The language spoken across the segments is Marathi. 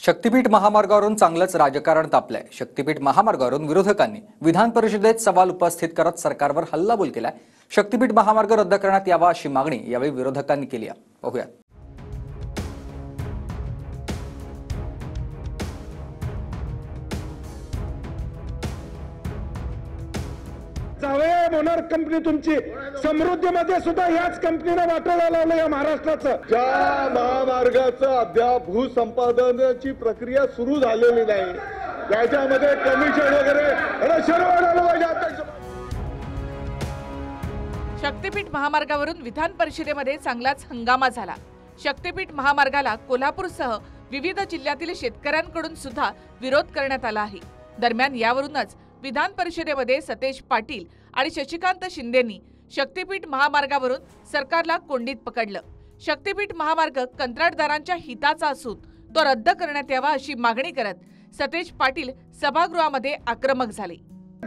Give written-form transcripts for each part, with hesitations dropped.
शक्तीपीठ महामार्गावरून चांगलंच राजकारण तापलंय। शक्तीपीठ महामार्गावरून विरोधकांनी विधान परिषदेत सवाल उपस्थित करत सरकारवर हल्लाबोल केलाय। शक्तीपीठ महामार्ग रद्द करण्यात यावा अशी मागणी यावेळी विरोधकांनी केली आहे। पाहूया। मोनार्क कंपनी तुमची समृद्धीमध्ये सुद्धा याच कंपनीने वाटायला लावलं या महाराष्ट्राचं। ज्या महामार्गाचं अद्याप भूसंपादनाची प्रक्रिया सुरू झालेली नाही, त्याच्यामध्ये कमिशन वगैरे शक्तीपीठ महामार्गावरून विधान परिषदेमध्ये चांगलाच हंगामा झाला। शक्तीपीठ महामार्गाला कोल्हापूरसह विविध जिल्ह्यातील शेतकऱ्यांकडून सुद्धा विरोध करण्यात आला आहे। दरम्यान यावरूनच विधान परिषदेमध्ये सतेज पाटील आणि शशिकांत शिंदेंनी शक्तीपीठ महामार्गावरून सरकारला कोंडीत पकडलं। शक्तीपीठ महामार्ग कंत्राटदारांच्या हिताचा असून तो रद्द करण्यात यावा अशी मागणी करत सतेज पाटील सभागृहामध्ये आक्रमक झाले।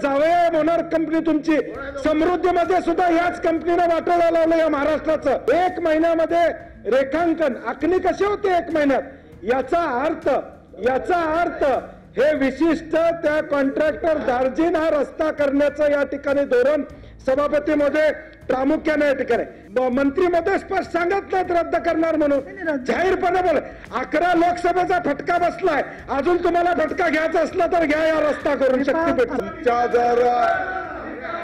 जावया मोनार्क कंपनी तुमची समृद्धीमध्ये सुद्धा याच कंपनीने वाटायला लावलं या महाराष्ट्राचं। 1 महिन्यामध्ये रेखांकन आखणी कशी होते 1 महिन्यात, याचा अर्थ हे विशिष्ट त्या कॉन्ट्रॅक्टर दार्जिन हा रस्ता करण्याचं या ठिकाणी धोरण सभापती मध्ये प्रामुख्याने या ठिकाणी मंत्री मध्ये स्पष्ट सांगत नाहीत रद्द करणार म्हणून, जाहीरपणे बोल। 11 लोकसभेचा फटका बसलाय, अजून तुम्हाला फटका घ्यायचा असला तर घ्या या रस्ता करून शक्तीपीठ।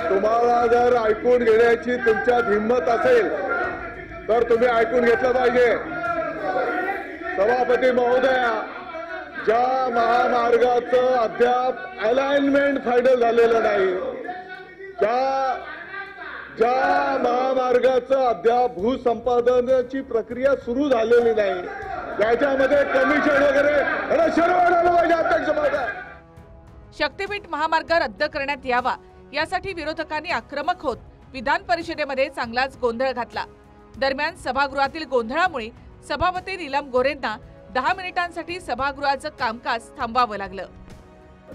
तुम्हाला जर ऐकून घेण्याची तुमच्यात हिंमत असेल तर तुम्ही ऐकून घेतलं पाहिजे। सभापती महोदया, ज्या महामार्गाचं अद्याप अलाइनमेंट फायनल झालेलं नाही, ज्या महामार्गाचं अद्याप भूसंपादनाची प्रक्रिया सुरू झालेली नाही, त्याच्यामध्ये कमिशन वगैरे शक्तीपीठ महामार्ग रद्द करण्यात यावा यासाठी विरोधकांनी आक्रमक होत विधान परिषदेमध्ये चांगलाच गोंधळ घातला। दरम्यान सभागृहातील गोंधळामुळे सभापती नीलम गोरेंना 10 मिनिटांसाठी सभागृहाचं कामकाज थांबवावं लागलं।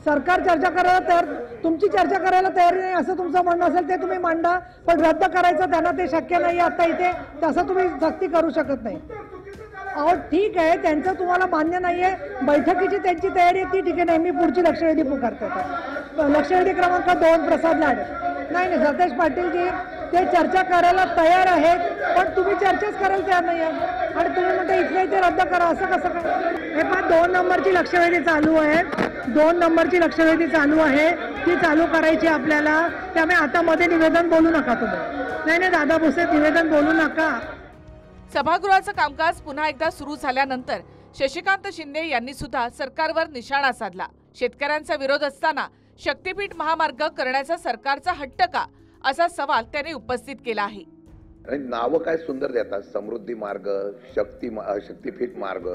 सरकार चर्चा करायला तयार, तुमची चर्चा करायला तयार नाही असं तुमचं म्हणणं असेल ते तुम्ही मांडा, पण रद्द करायचं त्यांना ते शक्य नाही आता इथे, तसं तुम्ही सक्ती करू शकत नाही। अहो ठीक आहे, त्यांचं तुम्हाला मान्य नाहीये, बैठकीची त्यांची तयारी आहे ती ठीक आहे, नाही मी पुढची लक्षवेधी पुकारते। लक्षवेधी क्रमांक 2 प्रसाद लाड, नाही सतेज पाटीलजी ते चर्चा करायला तयार आहेत, पण तुम्ही चर्चाच करायला तयार नाही आहे आणि तुम्ही म्हणता इथल्या इथे रद्द करा, असं कसं काय? हे पण 2 नंबरची लक्षवेधी चालू आहे, 2 नंबरची लक्षवेधी चालू आहे, ती चालू करायची आपल्याला। त्यामुळे आता मध्ये निवेदन बोलू नका तुम्ही, नाही दादा भुसे निवेदन बोलू नका। सभागृहाचं कामकाज पुन्हा एकदा सुरू झाल्यानंतर शशिकांत शिंदे यांनी सुद्धा सरकारवर निशाणा साधला। शेतकऱ्यांचा विरोध असताना शक्तीपीठ महामार्ग करण्याचा सरकारचा हट्ट का, असा सवाल त्यांनी उपस्थित केला आहे। नावं काय सुंदर देतात, समृद्धी मार्ग, शक्तीपीठ मार्ग,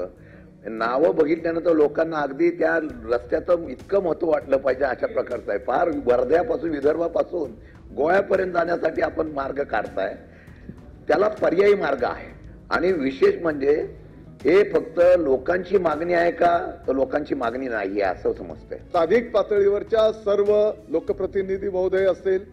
नावं बघितल्यानंतर लोकांना अगदी त्या रस्त्याचं इतकं महत्व वाटलं पाहिजे अशा प्रकारचं आहे। फार वर्ध्यापासून विदर्भापासून गोव्यापर्यंत जाण्यासाठी आपण मार्ग काढताय, त्याला पर्यायी मार्ग आहे। आणि विशेष म्हणजे हे फक्त लोकांची मागणी आहे का, तर लोकांची मागणी नाही आहे असं समजतंय। स्थानिक पातळीवरच्या सर्व लोकप्रतिनिधी महोदय असतील,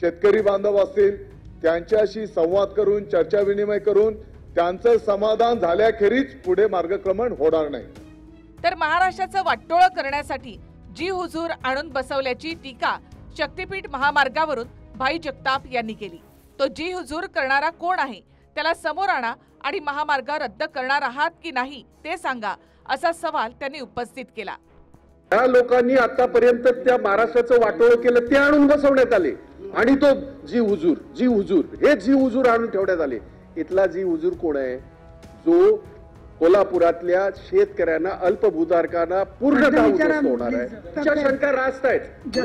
शेतकरी बांधव असतील, त्यांच्याशी संवाद करून चर्चा विनिमय करून त्यांचं समाधान झाल्याखेरीज पुढे मार्गक्रमण होणार नाही। तर महाराष्ट्राचं वाटोळं करण्यासाठी जी हुजूर आणून बसवल्याची टीका शक्तीपीठ महामार्गावरून भाई जगताप यांनी केली। तो जी हुजूर करणारा कोण आहे त्याला समोर आणा आणि महामार्ग रद्द करणार आहात की नाही ते सांगा, असा सवाल त्यांनी उपस्थित केला। त्या लोकांनी आतापर्यंत त्या महाराष्ट्राचं वाटोळं केलं, ते आणून बसवण्यात आले आणि तो जी हुजूर आणून ठेवण्यात आले। इथला जी हुजूर कोण आहे, जो कोल्हापुरातल्या शेतकऱ्यांना अल्पभूधारकांना पूर्णतः होणार आहे, त्या शंका रास्त आहेत।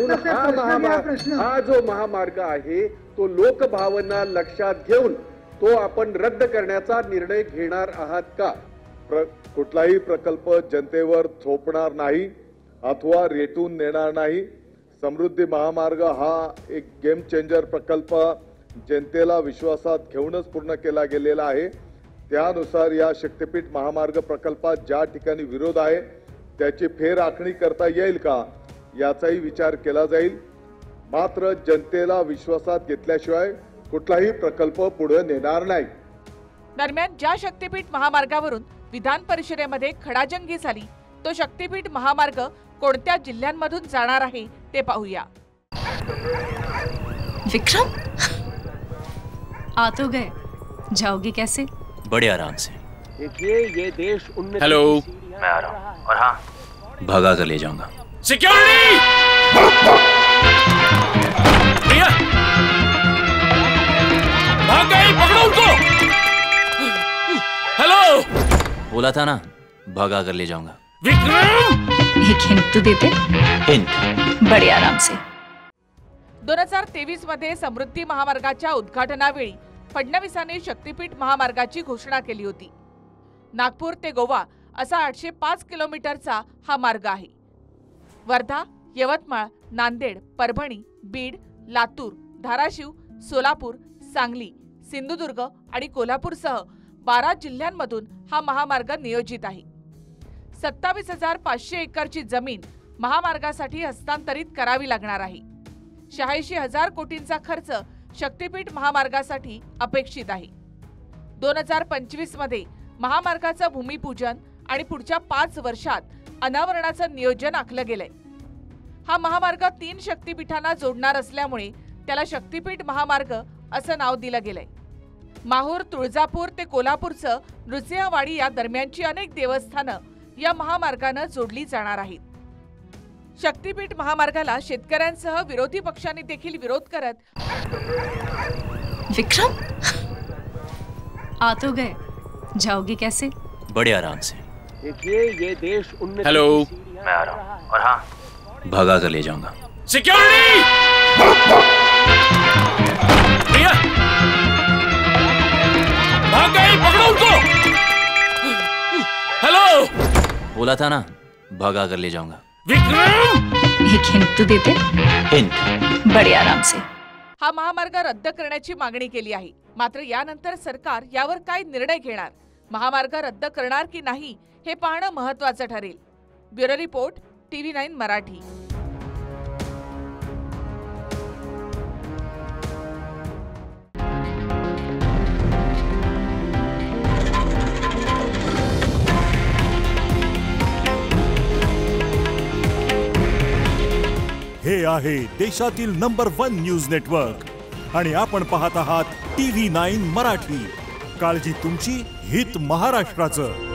हा जो महामार्ग आहे तो लोकभावना लक्षात घेऊन तो आपण रद्द करण्याचा निर्णय घेणार आहात का? कुठलाही प्रकल्प जनतेवर थोपणार नाही अथवा रेटून नेणार नाही। समृद्धी महामार्ग हा एक गेम चेंजर प्रकल्प जनतेला विश्वासात घेऊनच पूर्ण केला गेलेला आहे। त्यानुसार या शक्तीपीठ महामार्ग प्रकल्पात ज्या ठिकाणी विरोध आहे त्याची फेर आखणी करता येईल का याचाही विचार केला जाईल। मात्र जनतेला विश्वासात घेतल्याशिवाय कुठलाही प्रकल्प पुढे नेणार नाही। दरम्यान ज्या शक्तीपीठ महामार्गावरून विधान परिषदेमध्ये खडाजंगी झाली तो शक्तीपीठ महामार्ग कोणत्या जिल्ह्यांमधून जाणार आहे ते पाहूया। विक्रम, आ तो गए, जाओगे कैसे? बड़े आराम से। देखिए ये देश हेलो, मैं आ रहा हूँ और हाँ, भगा कर ले जाऊंगा। सिक्योरिटी! भैया, भाग गए, पकड़ो उनको! हेलो, बोला था ना, भगा कर ले जाऊंगा। विक्रम! एक हिंट तो देते। हिंट? बड़े आराम से। 2023 मध्ये समृद्धी महामार्गाच्या उद्घाटनावेळी फडणवीसांनी शक्तीपीठ महामार्गाची घोषणा केली होती। नागपूर ते गोवा असा 805 किलोमीटरचा हा मार्ग आहे। वर्धा, यवतमाळ, नांदेड, परभणी, बीड, लातूर, धाराशिव, सोलापूर, सांगली, सिंधुदुर्ग आणि कोल्हापूरसह 12 जिल्ह्यांमधून हा महामार्ग नियोजित आहे। 27,500 एकरची जमीन महामार्गासाठी हस्तांतरित करावी लागणार आहे। 86,000 कोटींचा खर्च शक्तीपीठ महामार्गासाठी अपेक्षित आहे। 2025 मध्ये महामार्गाचं भूमिपूजन आणि पुढच्या 5 वर्षात अनावरणाचं नियोजन आखलं गेलंय। हा महामार्ग 3 शक्तीपीठांना जोडणार असल्यामुळे त्याला शक्तीपीठ महामार्ग असं नाव दिलं गेलंय। माहूर, तुळजापूर ते कोल्हापूरचं नृसिंहवाडी या दरम्यानची अनेक देवस्थानं या महामार्गानं जोडली जाणार आहेत। शक्तीपीठ महामार्गाला शेतकऱ्यांसह विरोधी पक्षांनी देखील विरोध करत विक्रम, आ तो गए, जाओगे कैसे? बड़े आराम से। देखिए ये देश हेलो, मैं आ रहा हूँ और हाँ, भगा कर ले जाऊंगा। सिक्योरिटी! भैया, भाग गए, पकड़ो उनको! हेलो, बोला था ना, भगा कर ले जाऊंगा। विक्रम! एक हिंट तो देते। हिंट? बड़े आराम से। हा महामार्ग रद्द करण्याची मागणी केली आहे। मात्र यानंतर सरकार यावर काय निर्णय घेणार, महामार्ग रद्द करणार की नाही हे पाहणं महत्त्वाचं ठरेल। Bureau report, TV9 Marathi. हे आहे देशातील नंबर 1 न्यूज नेटवर्क आणि आपण पाहत आहात TV9 मराठी। काळजी तुमची, हित महाराष्ट्राचं।